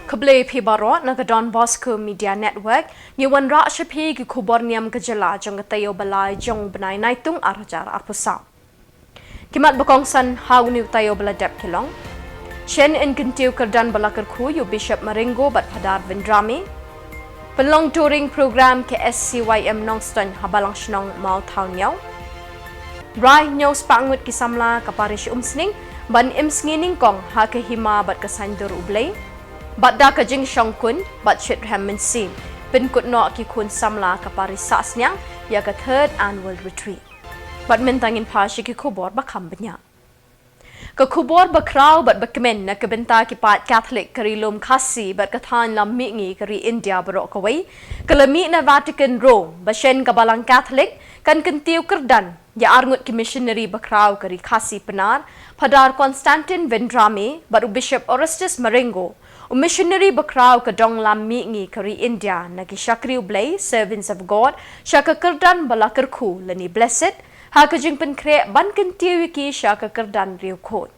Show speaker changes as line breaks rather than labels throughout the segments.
Kable Pibarot na donbosco Media Network ngiwan ra shapi ki Khuborjylla jong tayo balay jong benai NAITUNG arjar arpusa. Kimat bakongsan hau ni tayo baladap kilong. Shen en kentiu kerdan balakar khu yu Bishop Marengo bat padar vendrami. Penlong touring program ke SCYM Nongston habalang shnong mau tau nyau. Rai nyau spangut ki Samla kaparish umsning ban imsngining kong ha ke hima bat kasandur ublay. Bat da kajing shongkun bat shit ramen sim pinkut no ki kun Samla kapari sasnyang ya ka third annual retreat. Bat mentangin pa shi ki Khubor bakam benya. Ka Khubor bakraw bat bakmen na kabenta ki Peit Catholic kari lom khasi bat kathan lam mingi kari India barok kawai kalami na Vatican Rome bashen kabalang Catholic kan kentiu kerdan ya arngut ki missionary bakraw kari khasi penar padar Constantine Vendrame bat Bishop Orestes Marengo missionary bakraw ka dong lam mingi kari India na ki shakri ublay servants of God shaka kerdan balakar khu lani blessed ha kajing penkre ban kentiu ki shaka kerdan riu khot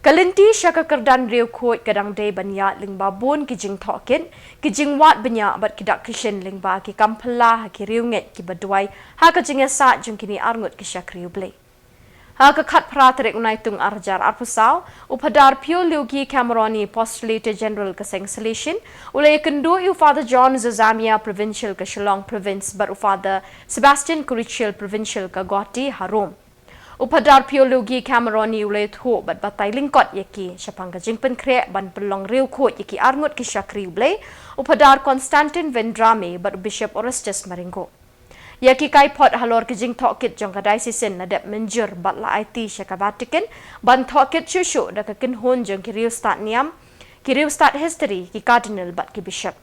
kalinti shaka kerdan riu khot kadang day banya lingba bon ki jing thokin ki jing wat banya bat kidak kishin lingba ki kampala ha ki riu nget ki badwai ha kajing sa jung kini arngut ki shakri ublay ha ka khat pratrek NAITUNG arjar arpusaw upadar pio liogi Cameroni postulator general ka selection ulay kendo u Father John Zazamia provincial ka Shillong province but u Father Sebastian Khuborjylla provincial ka Goti harom upadar pio liogi Cameroni ulay tho bat batay lingkot yaki syapang ka jingpen kre ban pelong riu khot yaki arngut ki shakri ublay upadar Constantine Vendrame but Bishop Orestes Marengo yaki kai pot halor ki jing thokit jong ka diocesan na dep menjur bat la IT shaka Vatican ban thokit shushu da ka kin hon jong ki riu start NIAM ki riu start history ki cardinal bat ki bishop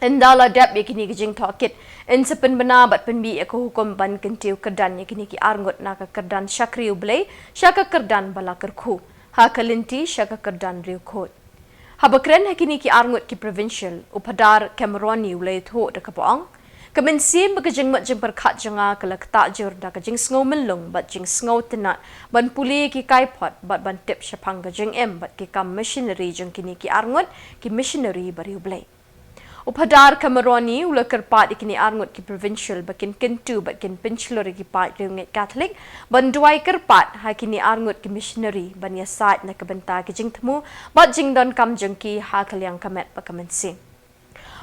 endala dep yakini ki jing thokit in sepen bena bat penbi ko hukum ban kentiu kerdan yakini ki arngut na ka kerdan shakri ublay shaka kerdan balakar khu ha kalinti shaka kerdan riu khot habakren hakini ki arngut ki provincial upadar Cameroni ulay tho da ka poang Kemensim bekajing mat jing perkat janga kelak tak jur da kajing sngau melung bat jing sngau tenat ban puli ki kai pot bat ban tip syapang kajing bat ki kam missionary jeng kini ki arngut ki missionary bari ublay. Upadar Cameroni ula kerpat ikini arngut ki provincial bakin kentu bakin penchlori ki Peit riunget Catholic ban duai kerpat ha kini arngut ki missionary ban ya site na kebenta ki jing temu bat jing don kam jeng ki ha kaliang kamet pa kemensim.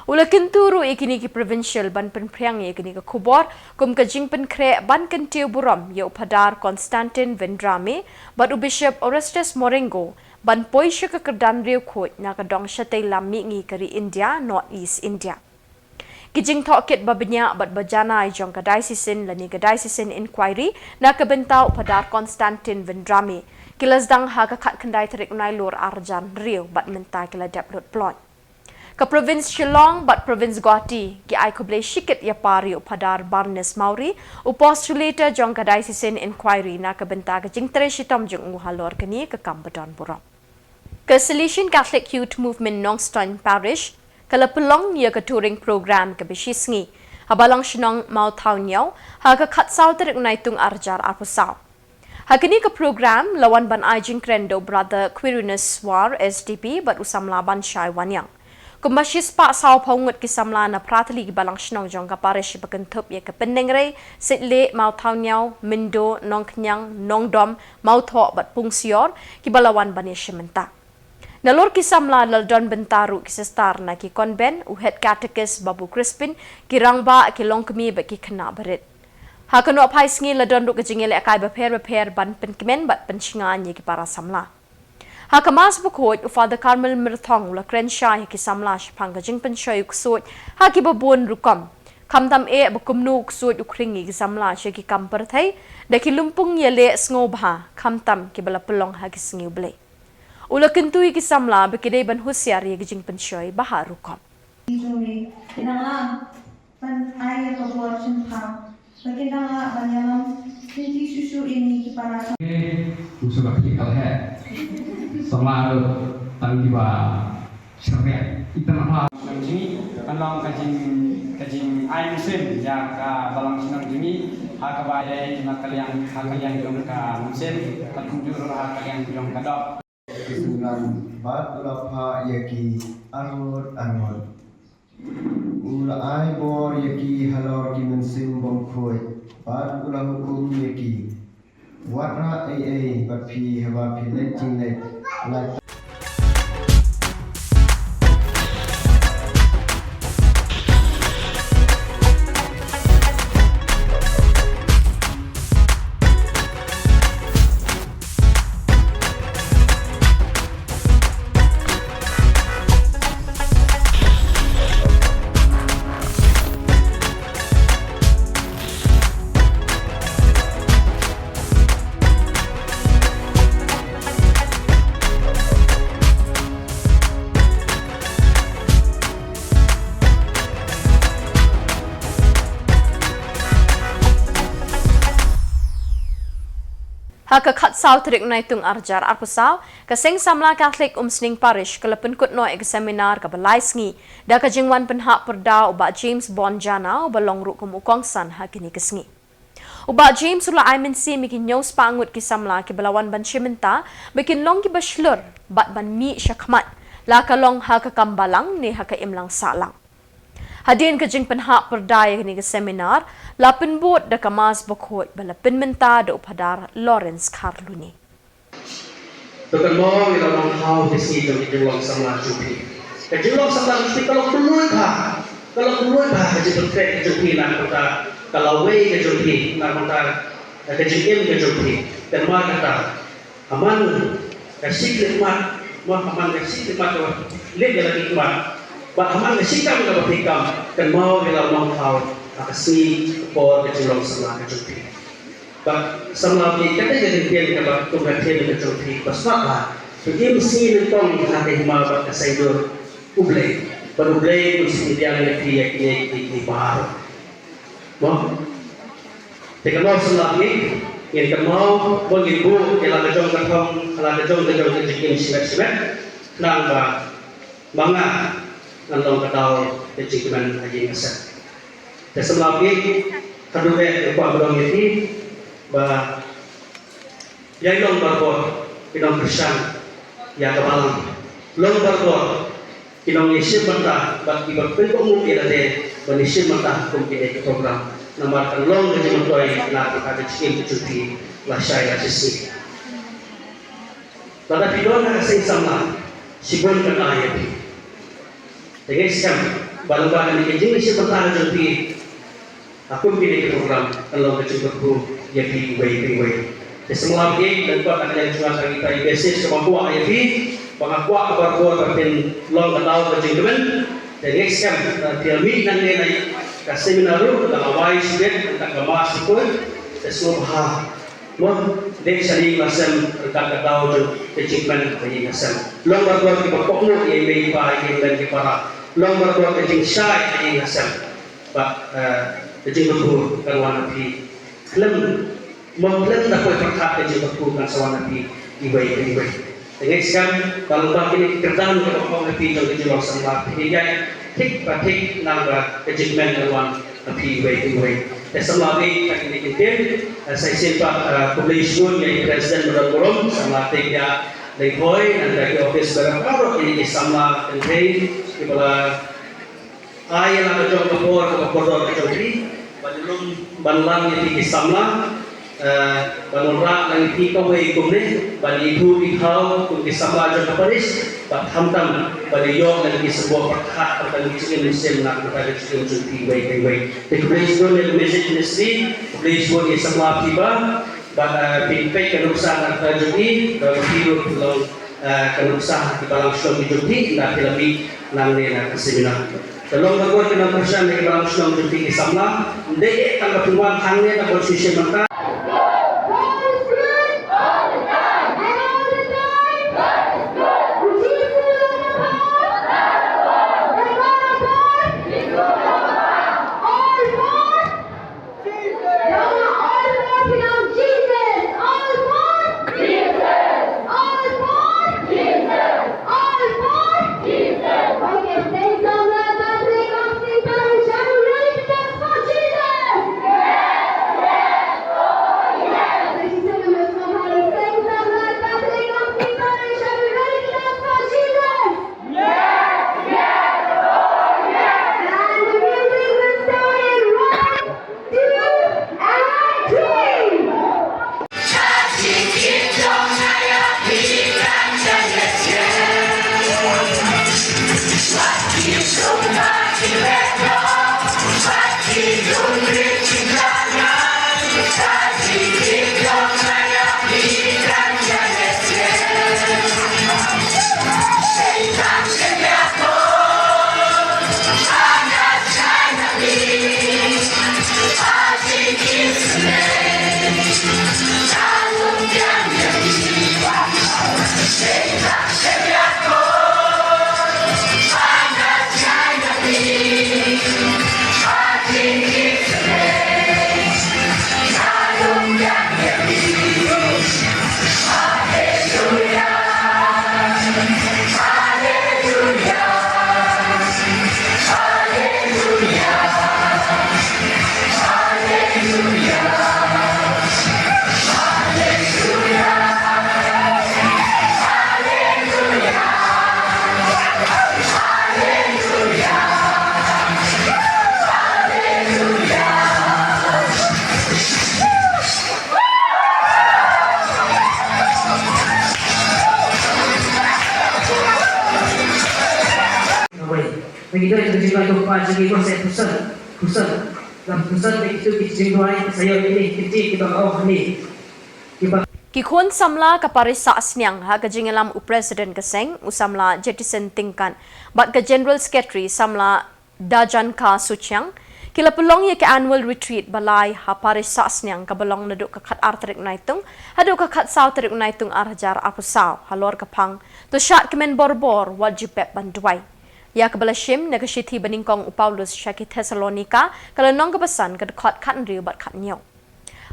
Ula kenturu ikini ki provincial ban penpriang ikini ke Khubor kum ka jing penkre ban kentiu buram ya upadar Constantine Vendrame bat Bishop Orestes Marengo ban poisha ka kerdan riu khot na ka dong shatay lammi ngi kari India North East India ki jing thokit babnya bat bajana jong ka diocesan lani ka diocesan inquiry na ka bentau upadar Constantine Vendrame kilasdang ha ka khat khandai tarik nai lor arjan riu bat mentai kila daplot plot Ka province Shillong bat province Goti ki ai kublay shikit ya pari upadar Barnes Mauri upostulator jong ka diocesan inquiry na ka benta ka jing tre shitam jong uhalor kani ka Kambadon Burong. Ka Salesian Catholic Youth Movement Nongston Parish kala pelong ya ka touring program ka bishisngi habalang shnong mau tau nyau ha ka khatsaw tarik NAITUNG arjar arpusaw. Hakini ka program lawan ban ai jing krendo brother Quirinus War SDP bat usamla ban shai wanyang. Kumashis pa saw paungut ki Samla na pratali ki balang shnong jong ka parish bakan THUP ya ka penengre sitle mau tau nyau mindo nong knyang nong dom mau tho bat pungsior ki balawan bani shimenta nalor ki Samla laldon bentaru ki sestar na ki konben u head catechist Babu Crispin ki rangba ki longkmi ba ki khna barit hakano phai sngi ladon ru ka jingele akai ba pher ban penkemen bat penshinga ni ki para Samla Hakamas bukod u Father Carmel Mirthong la krensha ki Samla shpang ka jing penshoy kusot ha ki babon rukom kamdam e bukumnu kusot ukringi ki Samla she ki kamper thai da ki lumpung yele sngo bha kamtam ki bala pelong ha ki sngi blay ula kentui ki Samla bekide ban husyar ye ki jing penshoy baha rukom
inang pan ay ko borchin pa Bagaimana banyalam tinti susu ini para
usul Liturgical है selalu tanggi ba syariat kita nak
Jini kalau kajing ai muslim ya ka balang sinang jini ha ka bae na kalian jong ka muslim ka kunjur ha kalian jong ka dok
kesembilan bat ulapa yaki arut angon. Ulai bor yaki halor ki mensim bongkoi bat ulah hukum yaki. Watra bat pi haba pi lek jing lek.
Haka khat sau trik naitung arjar arpusau kaseng Samla Catholic Sning Parish kalapun kutno eg seminar ka balai sngi da ka jingwan penhak perda uba James Bonjana uba longruk kumukong san hakini kesngi uba James ula aimen si mikin nyos pangut ki Samla ki balawan ban shimenta bikin long ki bashlur bat ban mi syakmat la ka long haka kambalang ni haka imlang salang hadin ka jing penhak perda ni ke seminar lapin bot da kamas bokoi bala pinmenta da upadar Lawrence Carluni.
Bukan mau kita menghau kesi jom Shillong Samla Jupi. Shillong Samla Jupi kalau keluar ke Jupi Jupi nak kata kalau way ke Jupi nak kata ke JM ke Jupi dan mau kata aman kasih nikmat aman kasih nikmat lihat lagi nikmat bah aman kasih kami dapat hikam dan mau kita menghau kasih Khubor ke Shillong Samla ke Jupi. But Samla ni kata jadi dia kalau tuan dia ke Jupi pasal dia mesti nentong nanti mahu kasih ublay berublay mesti dia yang di bahar. Mau? Jika mau Samla ni yang kemau mengibu kalau kejong ketong kalau kejong kejikin silat nang bangga nantong ketau kejikinan haji ngasat. Samla ni kedua lupa belum ini bah yang long berbor kinong bersang ya kebalang long berbor kinong isim mentah bagi berpikir umum ia ada berisim mentah kumpulan program nomor long kejemutoy nak ada cikin kecuti lah saya sisi pada video nak kasih Samla sibun kan ayat dengan siam balang-balang ini jenis isim mentah kecuti aku pilih program kalau kecukup ya di way. Semua ini dan buat akan yang cuma kita basis kemampuan ya di pengakuan kebarbuan berpin long ketau kejengkemen dan next time dia meet nanti naik ke seminar itu dalam wise dia tentang kemas itu semua mau dek sering masam tentang ketau kejengkemen bagi masam long berbuat kita pokok yang baik yang dan para long berbuat kejeng syai bagi masam pak kejengkemen kawan di Lem memblend dapat perkat yang dilakukan sawan nabi ibai. Dengan sekarang kalau bagi ini kerjaan kepada nabi jom Shillong Samla hingga tik nambah kejadian kawan nabi ibai. Dan Samla ini tak ini kita saya sempat publikasikan yang presiden berdoa Samla tiga lekoi dan dari office berapa ini Samla entry kepala ayat atau jom Khubor kejadian banlang yang di Samla banulra yang di kawai kumne bani itu ikau kum di Samla jom Paris bat hamtam bani yong yang di sebuah perkat tentang cikin mesin nak kita cikin junti way. The publication yang message industry publication yang Samla tiba bat Peit kenuksan atau junti dan hidup dalam kenuksan di balang Shillong junti nak lebih nang nena seminar. Kalau berbuat dengan persen yang dalam Shillong junti Samla, dia akan bertuan hangnya dan posisi mereka. Begitu itu juga lupa jadi saya pusat dalam pusat itu dijingguai saya ini kecil kita ni kita
Kikhun Samla kaparis sa asnyang ha kajingalam u President Kaseng u Samla jetison tingkan bat ka General Secretary Samla Dajan Ka Sucyang kila pelong ye ke annual retreat balai ha paris sa asnyang ka belong naduk ka khat artrik naitung hadu ka khat saw tarik naitung arjar apusaw halor ka pang to shat kemen borbor wajibet banduai ya ka balashim na ka shithi baningkong u Paulus Shaki Thessalonica kala nong ka pesan ka khat khat riu bat khat nyaw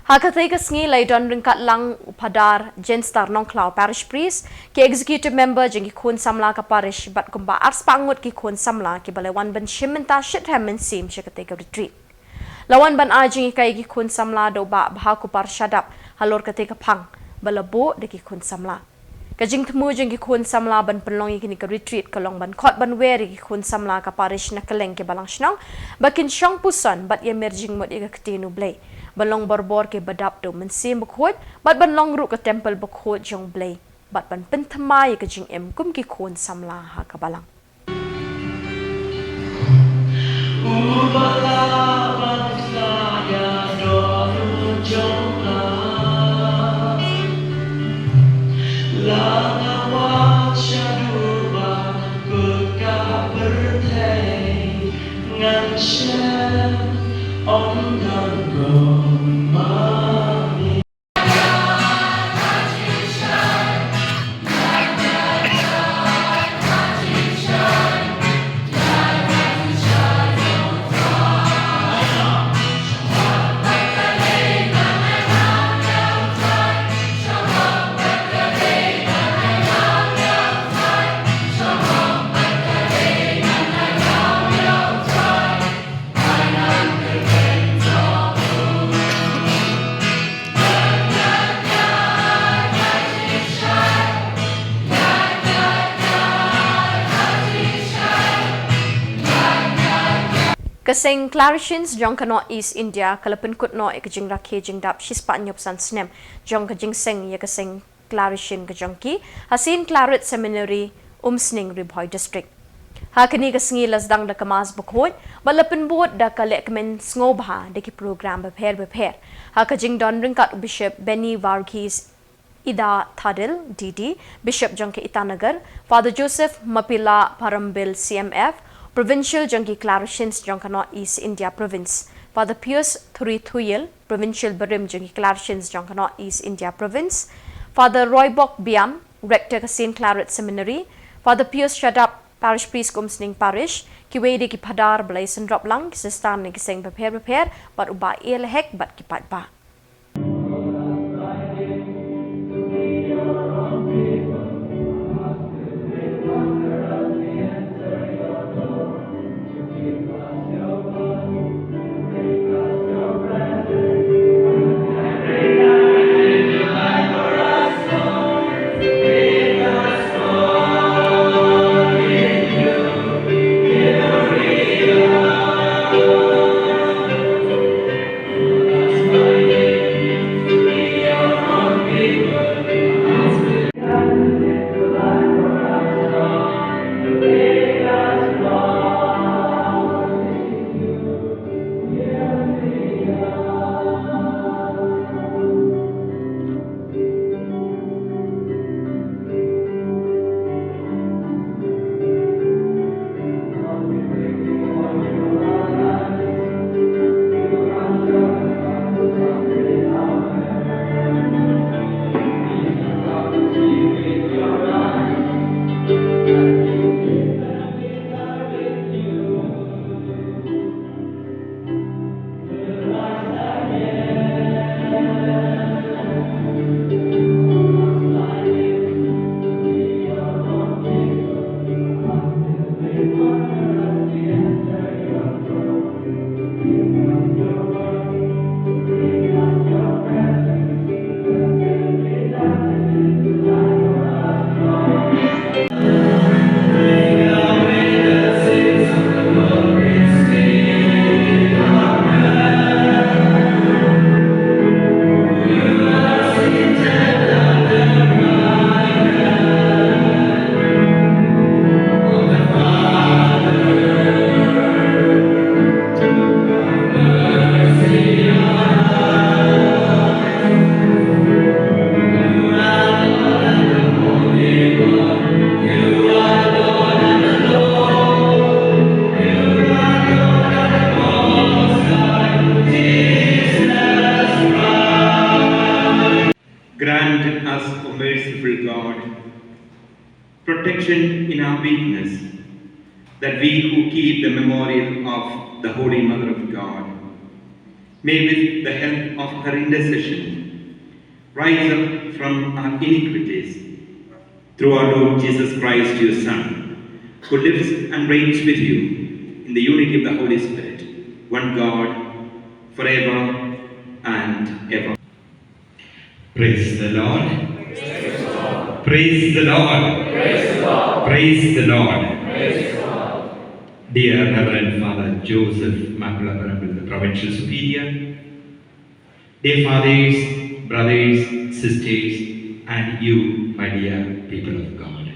Hakatai ka sngi lay don ringkat lang upadar Jenstar Nongklaw Parish Priest ki executive member jeng ki khun Samla ka parish bat kumba ars pangut ki khun Samla ki balewan ban shimenta shit hamen sim shakatai ka retreat. Lawan ban ajing kai ki khun Samla do ba bha ku par shadap halor katai ka phang balabo de ki khun Samla. Kajing temu jeng ki khun Samla ban penlong ki ka retreat kalong ban khot ban weri ki khun Samla ka parish na kaleng ki balang shnong bakin shong pusan bat ye merjing mod ka ktinu blay. Balong borbor ke badap do mensim bakhot bat ban long ru ka temple bakhot jong blay bat ban pentamai ka jing em kum ki khun Samla ha ka balang Kasing Claricians jong ka no East India kalapin kut no ikajing rakhe jing dap shispa nyop san snem jong ka jing seng ya kasing Clarician ka jong ki Hasin Claret Seminary Umsning Ribhoy District. Hakani ka sngi lasdang da kamas bukhoy balapin bot da kalekmen sngoba de ki program beper. Hakajing don ringkat Bishop Benny Varghese Ida Thadil DD Bishop jong ka Itanagar Father Joseph Mapila Parambil CMF Provincial Junkie Claricians Jonkano East India Province, Father Pius Thurithuyil, Provincial Barim Junkie Claricians Jonkano East India Province, Father Roybok Biam, Rector St. Claret Seminary, Father Pius Shadap, Parish Priest Kumsning Parish, Kiwedi ki Padar Blaisen Drop Lang, Kisistan ni Kiseng Prepare, but uba ilehek but kipat ba.
Bye. protection in our weakness, that we who keep the memorial of the Holy Mother of God may, with the help of her intercession, rise up from our iniquities through our Lord Jesus Christ, your Son, who lives and reigns with you in the unity of the Holy Spirit, one God, forever and ever.
Praise the Lord. Praise the Lord. Praise the Lord. Praise the Lord. Praise the Lord. Dear Reverend Father Joseph Makula, the Provincial Superior, dear fathers, brothers, sisters, and you, my dear people of God,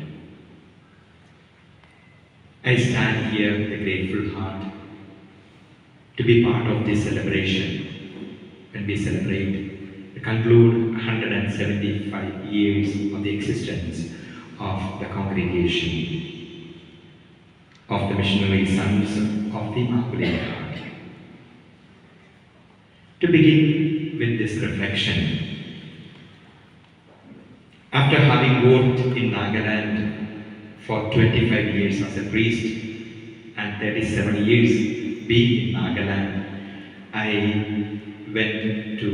I stand here with a grateful heart to be part of this celebration when we celebrate to conclude 175 years of the existence of the congregation of the missionary sons of the Immaculate Heart. To begin with this reflection, after having worked in Nagaland for 25 years as a priest and 37 years being in Nagaland, I went to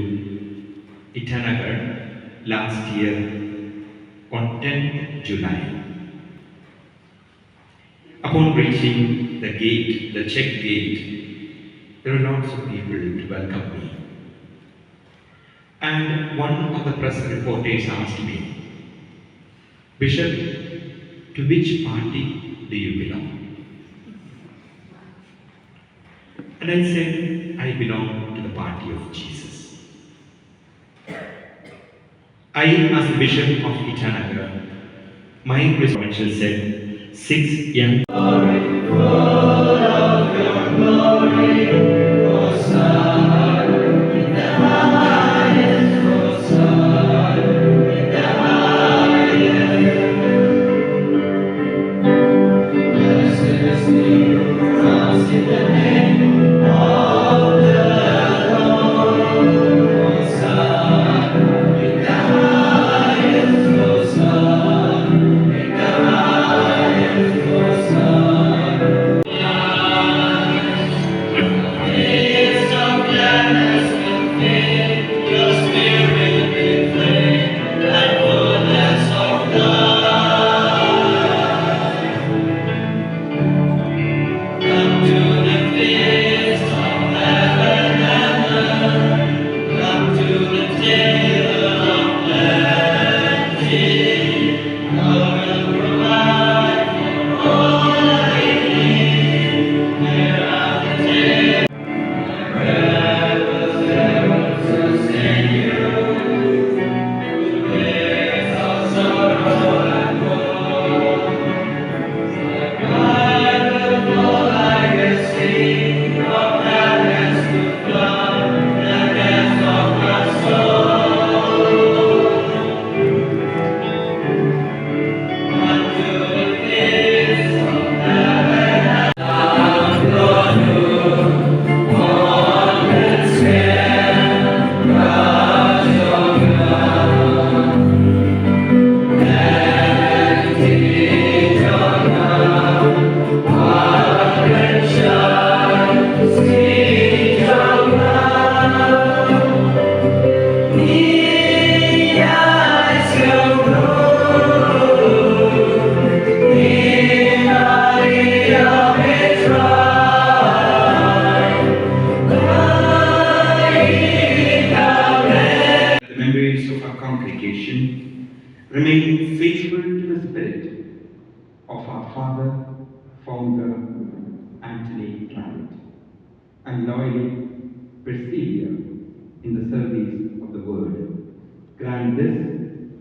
Itanagar last year on 10th July. Upon reaching the gate, the check gate, there were lots of people to welcome me. And one of the press reporters asked me, "Bishop, to which party do you belong?" And I said, "I belong to the party of Jesus." I, as the Bishop of Itanagar, my provincial said, 6 young
remain faithful to the spirit of our father, founder, Anthony Clement, and loyally persevere in the service of the word. Grant this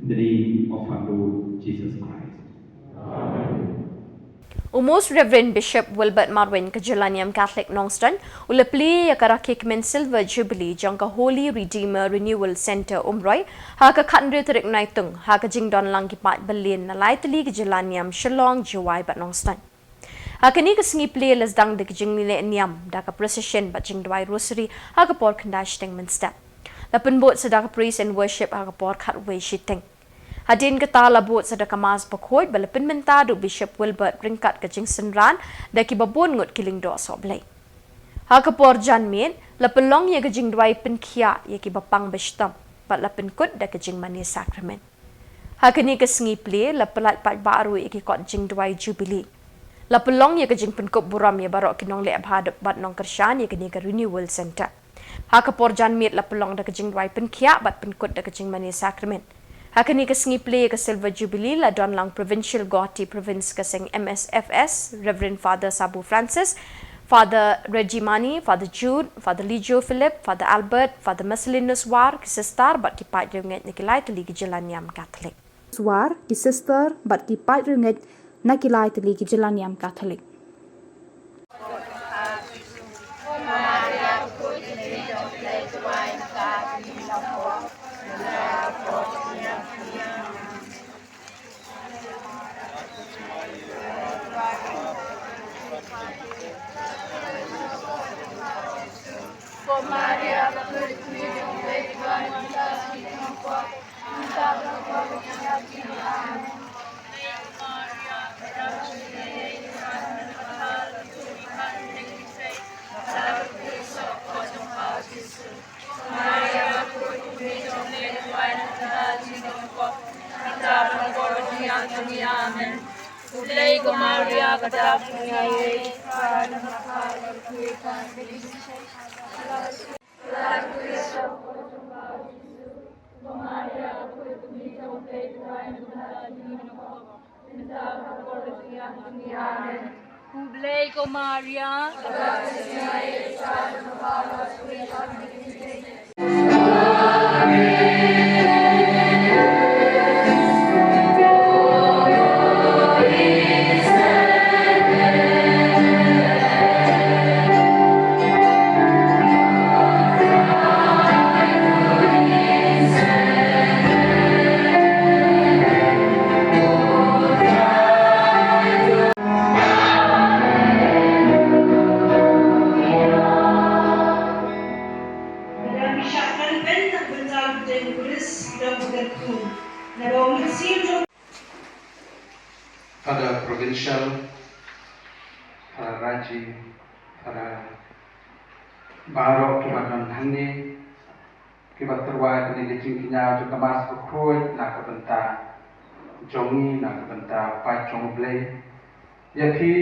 in the name of our Lord Jesus Christ. Amen.
Most Reverend Bishop Wilbert Marwin Khuborjylla NIAM Catholic Nongstan ulapli yakarakik men Silver Jubilee jangka Holy Redeemer Renewal Center umroy haka khandre tarik NAITUNG haka jingdon langki 4 billion na laitli Khuborjylla NIAM Shillong Juwai bat Nongstan. Haka ni kasingi play lasdang de jingle NIAM daka procession bat jingdwai rosary haka por kandash ting men step. Lapan bot sedaka praise and worship haka por khatway shiting. Hadin kata labut sada kamas bakhoy balapin menta du Bishop Wilbert ringkat ke jing senran da ki babon ngut kiling do soblay. Ha Khuborjylla min lapelong ye ke jing dwai penkhia ye ki bapang bestam bat lapin kut da ke jing mani sakrament. Ha kini ke sengi ple lapelat pat baru ye ki kot jing dwai jubilee. Lapelong ye ke jing penkop buram ye barok kinong le abhadap bat nong kershan ye kini ke renewal center. Ha Khuborjylla mit lapelong da ke jing dwai penkhia bat penkut da ke jing mani sakrament. Hakani ke sengi play ke Silver Jubilee la don lang Provincial Guwahati Province ke seng MSFS, Reverend Father Sabu Francis, Father Reggie Mani, Father Jude, Father Lijo Philip, Father Albert, Father Marcelinus War, ki sister bat ki Peit ringet nikilai teli ki Jalan NIAM Catholic.
War, ki sister bat ki Peit ringet nakilai teli ki Jalan NIAM Catholic.
Pada provincial, pada raji, pada barok kibakan hani, kibat terwai tadi kecing kinya juga mas berkuat nak kebentar jongi nak kebentar Peit jong blay, jadi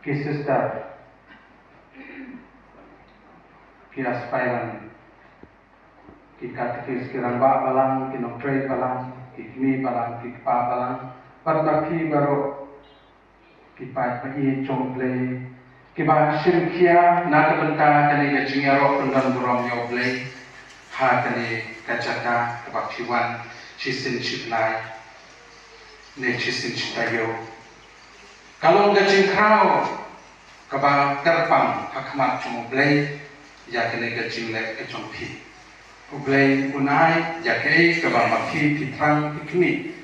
kisah kias pailan, kita tikis kiramba balang, kinoktrei balang, kikmi balang, kikpa balang. Parmaki baru kipai pagi jomble kiba sirkia nak bentar kani gajing yarok pendan buram yoble ha kani kacaka kebakiwan cisin ciplai ne cisin citayo kalau gajing krau keba terpam hakmat jomble ya kani gajing le kejompi uble unai ya kei keba maki kitrang kikni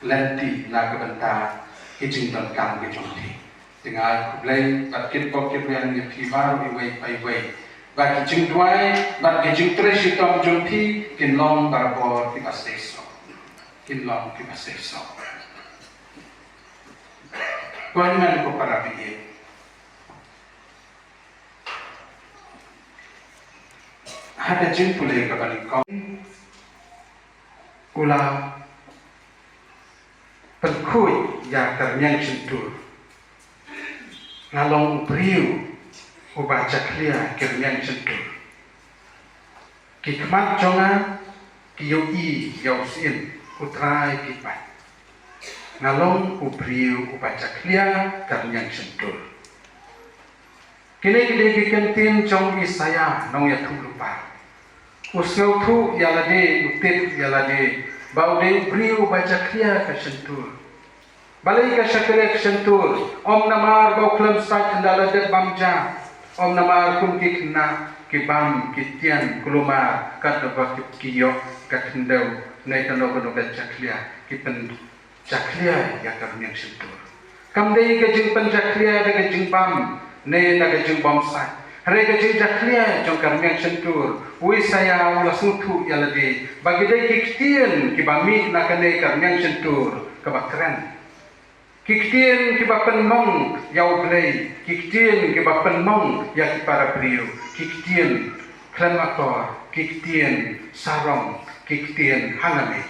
lenti la kebentar kijing don kam ke jongti dengan kublai bat kit ko kit yang di baru iwei pai wei bat kijing duai bat kijing tres hitam jongti kin long barbo di paseso kin long di paseso kuan man ko para biye ada jing pulai ka balik ko ula Perkui yang ternyang sentuh ngalong priu ubaca klia kernyang sentuh kikmat jonga kiyoi yausin utrai kipat ngalong upriu ubaca klia kernyang sentuh kini kikentin jong isaya nong ya tu lupa usngau tu yalade utip yalade bau de priu baca klia ke sentur balai ke syakre ke sentur om namar bau klam sat kendala de bamja om namar kum kikna kibam kitian kulumar kat bak kiyo kat ndau nai tano kono baca klia kipen caklia ya karnyang sentur kam dei ke jing pen caklia de ke jing bam nei na ke jing bam sat Rega jaklia jong karmiang sentur, ui saya ulas nutu yaladi, bagi day kiktien kibami nakane karmiang sentur kebakren. Kiktien kibapen mong yau play, kiktien kibapen mong ya para beliau, kiktien klemator, kiktien sarong, kiktien hangame.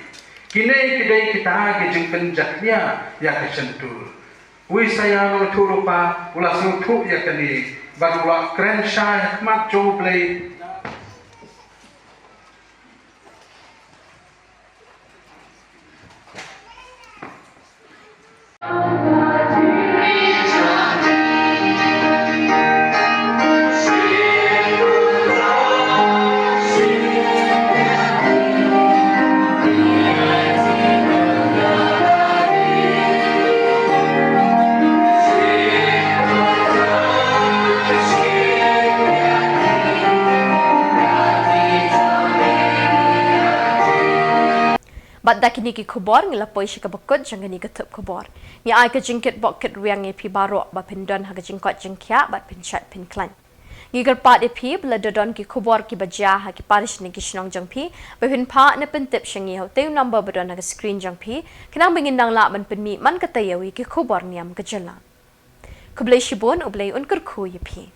Kini kidai kita agi jeng penjaklia ya kesentur. Ui saya nutu lupa ulas nutu ya kani. Barulah keren syah mat jauh play.
Badda kini ki Khubor ngilapoi shi kabakut jang ni ka THUP Khubor. Ni ai ka jingkit bokit riang e pi barok ba pendon ha ka jingkot jingkya bat penchat penklan. Ni gerpat e pi bla dodon ki Khubor ki baja ha ki parish ni ki Shillong jang pi ba hin pa na pentip shangi ho teu number badon ha ka screen jang pi kenang bingindang la man penmi man ka tayawi ki Khubornyam Khuborjylla. Kublai shibon ublai unkur khu ye pi.